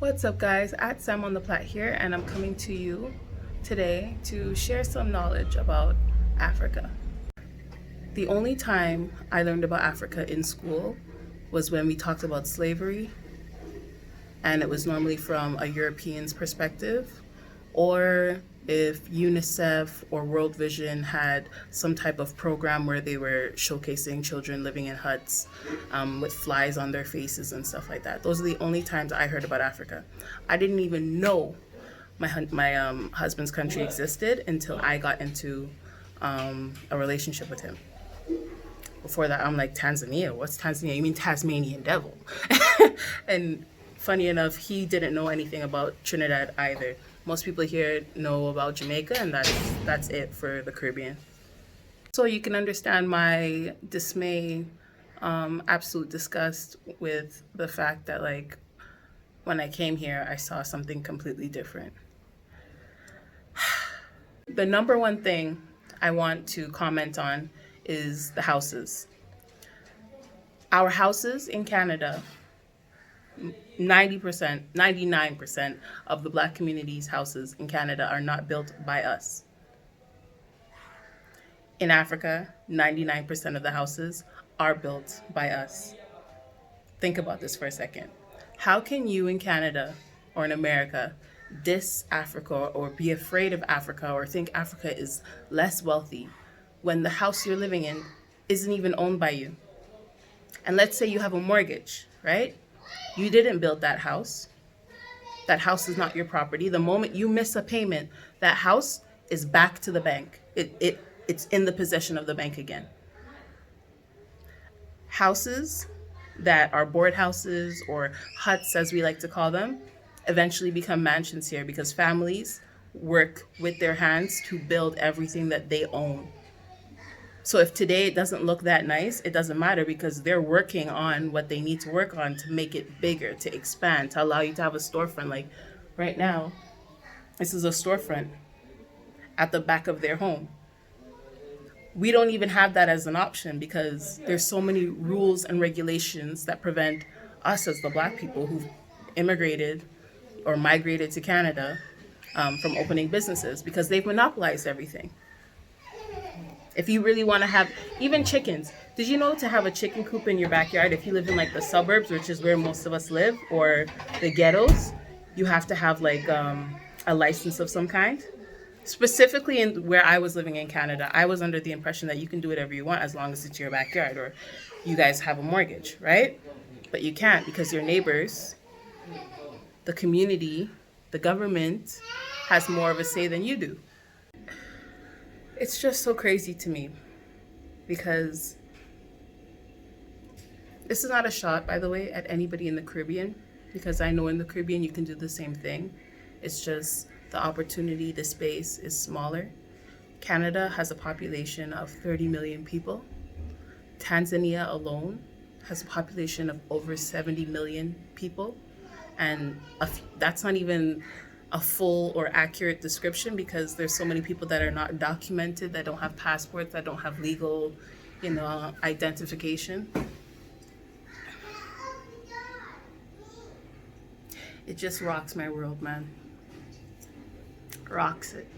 What's up, guys? At Sam on the Plat here, and I'm coming to you today to share some knowledge about Africa. The only time I learned about Africa in school was when we talked about slavery, and it was normally from a European's perspective, or if UNICEF or World Vision had some type of program where they were showcasing children living in huts with flies on their faces and stuff like that. Those are the only times I heard about Africa. I didn't even know my husband's country existed until I got into a relationship with him. Before that, I'm like, Tanzania? What's Tanzania? You mean Tasmanian devil? And funny enough, he didn't know anything about Trinidad either. Most people here know about Jamaica, and that's it for the Caribbean. So you can understand my dismay, absolute disgust with the fact that, like, when I came here, I saw something completely different. The number one thing I want to comment on is the houses. Our houses in Canada, 90%, 99% of the Black community's houses in Canada are not built by us. In Africa, 99% of the houses are built by us. Think about this for a second. How can you in Canada or in America diss Africa or be afraid of Africa or think Africa is less wealthy when the house you're living in isn't even owned by you? And let's say you have a mortgage, right? You didn't build that house. That house is not your property. The moment you miss a payment, that house is back to the bank. It's in the possession of the bank again. Houses that are board houses or huts, as we like to call them, eventually become mansions here because families work with their hands to build everything that they own. So if today it doesn't look that nice, it doesn't matter because they're working on what they need to work on to make it bigger, to expand, to allow you to have a storefront. Like right now, this is a storefront at the back of their home. We don't even have that as an option because there's so many rules and regulations that prevent us as the Black people who've immigrated or migrated to Canada from opening businesses because they've monopolized everything. If you really want to have even chickens, did you know to have a chicken coop in your backyard, if you live in like the suburbs, which is where most of us live, or the ghettos, you have to have like a license of some kind? Specifically in where I was living in Canada, I was under the impression that you can do whatever you want as long as it's your backyard or you guys have a mortgage, right? But you can't because your neighbors, the community, the government has more of a say than you do. It's just so crazy to me because this is not a shot, by the way, at anybody in the Caribbean because I know in the Caribbean you can do the same thing. It's just the opportunity, the space is smaller. Canada has a population of 30 million people. Tanzania alone has a population of over 70 million people. And that's not even a full or accurate description because there's so many people that are not documented, that don't have passports, that don't have legal, identification. It just rocks my world, man. Rocks it.